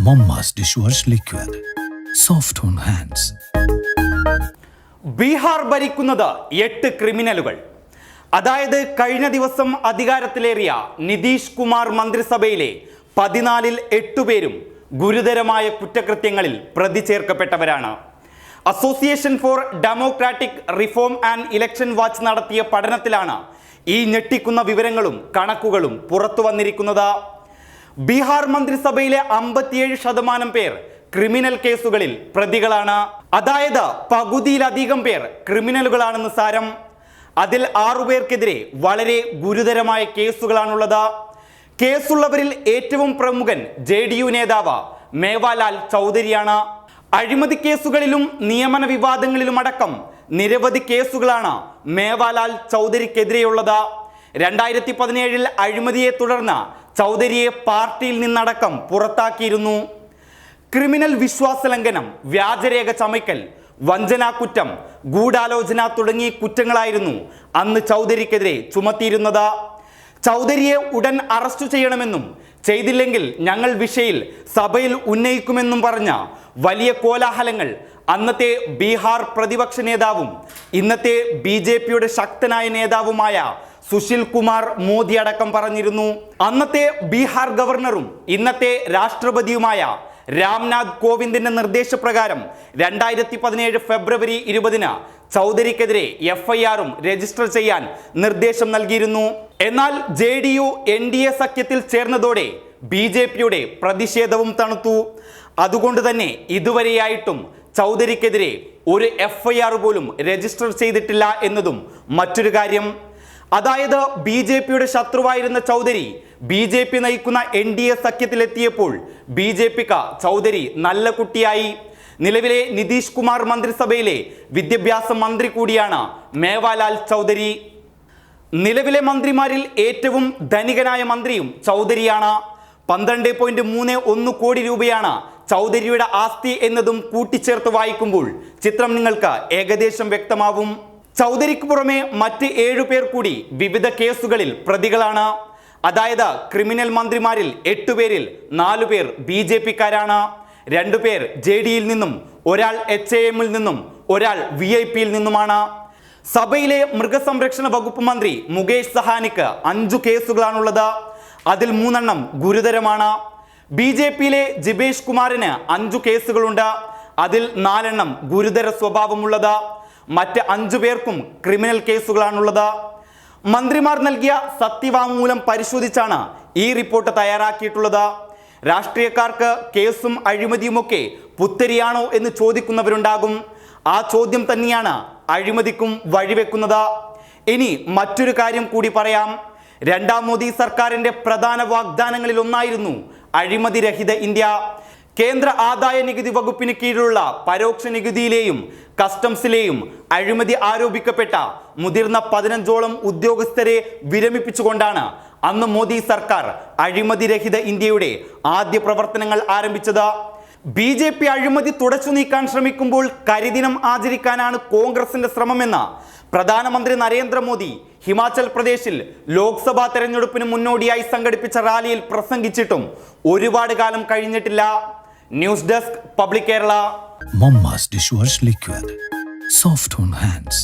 Momma's dishwash liquid. Soft on hands. Bihar ഭരിക്കുന്നത് 8 ക്രിമിനലുകൾ. അതായത് കഴിഞ്ഞ ദിവസം അധികാരത്തിലേറിയ നിതീഷ് കുമാർ മന്ത്രിസഭയിലെ 14-ൽ 8 പേരും ഗുരുതരമായ കുറ്റകൃത്യങ്ങളിൽ പ്രതി ചേർക്കപ്പെട്ടവരാണ്. Association for democratic reform and election watch നടത്തിയ പഠനത്തിലാണ് ഈ ഞെട്ടിക്കുന്ന വിവരങ്ങളും കണക്കുകളും പുറത്തു വന്നിരിക്കുന്നത്. ബീഹാർ മന്ത്രിസഭയിലെ 57% പേർ ക്രിമിനൽ കേസുകളിൽ പ്രതികളാണ്. അതായത് പകുതിയിലധികം പേർ ക്രിമിനലുകളാണെന്ന് സാരം. അതിൽ 6 പേർക്കെതിരെ വളരെ ഗുരുതരമായ കേസുകളാണുള്ളത്. കേസുള്ളവരിൽ ഏറ്റവും പ്രമുഖൻ JDU നേതാവ് മേവാലാൽ ചൗധരിയാണ്. അഴിമതി കേസുകളിലും നിയമന വിവാദങ്ങളിലുമടക്കം നിരവധി കേസുകളാണ് മേവാലാൽ ചൗധരിക്കെതിരെയുള്ളത്. 2017-ൽ അഴിമതിയെ തുടർന്ന് ചൗധരിയെ പാർട്ടിയിൽ നിന്നടക്കം പുറത്താക്കിയിരുന്നു. ക്രിമിനൽ വിശ്വാസലംഘനം, വ്യാജരേഖ ചമയ്ക്കൽ, വഞ്ചനാക്കുറ്റം, ഗൂഢാലോചന തുടങ്ങിയ കുറ്റങ്ങളായിരുന്നു അന്ന് ചൗധരിക്കെതിരെ ചുമത്തിയിരുന്നത്. ചൗധരിയെ ഉടൻ അറസ്റ്റ് ചെയ്യണമെന്നും ചെയ്തില്ലെങ്കിൽ ഞങ്ങൾ വിഷയിൽ സഭയിൽ ഉന്നയിക്കുമെന്നും പറഞ്ഞ വലിയ കോലാഹലങ്ങൾ അന്നത്തെ ബീഹാർ പ്രതിപക്ഷ നേതാവും ഇന്നത്തെ BJPയുടെ ശക്തനായ നേതാവുമായ സുശീൽ കുമാർ മോദി അടക്കം പറഞ്ഞിരുന്നു. അന്നത്തെ ബീഹാർ ഗവർണറും ഇന്നത്തെ രാഷ്ട്രപതിയുമായ രാംനാഥ് കോവിന്ദിന്റെ നിർദ്ദേശപ്രകാരം 2017 ഫെബ്രുവരി 20-ന് ചൗധരിക്കെതിരെ FIR-ഉം രജിസ്റ്റർ ചെയ്യാൻ നിർദ്ദേശം നൽകിയിരുന്നു. എന്നാൽ JDU NDA സഖ്യത്തിൽ ചേർന്നതോടെ BJPയുടെ പ്രതിഷേധവും തണുത്തു. അതുകൊണ്ട് തന്നെ ഇതുവരെയായിട്ടും ചൗധരിക്കെതിരെ ഒരു FIR പോലും രജിസ്റ്റർ ചെയ്തിട്ടില്ല എന്നതും മറ്റൊരു കാര്യം. അതായത് BJPയുടെ ശത്രുവായിരുന്ന ചൗധരി BJP നയിക്കുന്ന NDA സഖ്യത്തിലെത്തിയപ്പോൾ BJPക്ക് ചൗധരി നല്ല കുട്ടിയായി. നിലവിലെ നിതീഷ് കുമാർ മന്ത്രിസഭയിലെ വിദ്യാഭ്യാസ മന്ത്രി കൂടിയാണ് മേവാലാൽ ചൗധരി. നിലവിലെ മന്ത്രിമാരിൽ ഏറ്റവും ധനികനായ മന്ത്രിയും ചൗധരിയാണ്. 12.31 കോടി രൂപയാണ് ചൗധരിയുടെ ആസ്തി എന്നതും കൂട്ടിച്ചേർത്ത് വായിക്കുമ്പോൾ ചിത്രം നിങ്ങൾക്ക് ഏകദേശം വ്യക്തമാവും. ചൗധരിക്ക് പുറമെ മറ്റ് 7 പേർ കൂടി വിവിധ കേസുകളിൽ പ്രതികളാണ്. അതായത് ക്രിമിനൽ മന്ത്രിമാരിൽ 8 പേരിൽ 4 പേർ BJPക്കാരാണ്, 2 പേർ JDയിൽ നിന്നും, ഒരാൾ HAM-ൽ നിന്നും, ഒരാൾ VIP-യിൽ നിന്നുമാണ്. സഭയിലെ മൃഗസംരക്ഷണ വകുപ്പ് മന്ത്രി മുകേഷ് സഹാനിക്ക് 5 കേസുകളാണുള്ളത്. അതിൽ 3 എണ്ണം ഗുരുതരമാണ്. BJPയിലെ ജിബേഷ് കുമാറിന് 5 കേസുകളുണ്ട്. അതിൽ 4 എണ്ണം ഗുരുതര സ്വഭാവമുള്ളത്. മറ്റ് 5 പേർക്കും ക്രിമിനൽ കേസുകളാണുള്ളത്. മന്ത്രിമാർ നൽകിയ സത്യവാങ്മൂലം പരിശോധിച്ചാണ് ഈ റിപ്പോർട്ട് തയ്യാറാക്കിയിട്ടുള്ളത്. രാഷ്ട്രീയക്കാർക്ക് കേസും അഴിമതിയുമൊക്കെ പുത്തരിയാണോ എന്ന് ചോദിക്കുന്നവരുണ്ടാകും. ആ ചോദ്യം തന്നെയാണ് അഴിമതിക്കും വഴിവെക്കുന്നത്. ഇനി മറ്റൊരു കാര്യം കൂടി പറയാം. 2ാം മോദി സർക്കാരിന്റെ പ്രധാന വാഗ്ദാനങ്ങളിൽ ഒന്നായിരുന്നു അഴിമതി രഹിത ഇന്ത്യ. കേന്ദ്ര ആദായ നികുതി വകുപ്പിന് കീഴിലുള്ള പരോക്ഷ നികുതിയിലെയും കസ്റ്റംസിലെയും അഴിമതി ആരോപിക്കപ്പെട്ട മുതിർന്ന 15ഓളം ഉദ്യോഗസ്ഥരെ വിരമിപ്പിച്ചുകൊണ്ടാണ് അന്ന് മോദി സർക്കാർ അഴിമതി രഹിത ഇന്ത്യയുടെ ആദ്യ പ്രവർത്തനങ്ങൾ ആരംഭിച്ചത്. BJP അഴിമതി തുടച്ചു നീക്കാൻ ശ്രമിക്കുമ്പോൾ കരിദിനം ആചരിക്കാനാണ് കോൺഗ്രസിന്റെ ശ്രമമെന്ന് പ്രധാനമന്ത്രി നരേന്ദ്രമോദി ഹിമാചൽ പ്രദേശിൽ ലോക്സഭാ തെരഞ്ഞെടുപ്പിന് മുന്നോടിയായി സംഘടിപ്പിച്ച റാലിയിൽ പ്രസംഗിച്ചിട്ടും ഒരുപാട് കാലം കഴിഞ്ഞിട്ടില്ല. News desk public Kerala. Momma's dishwash liquid. Soft on hands.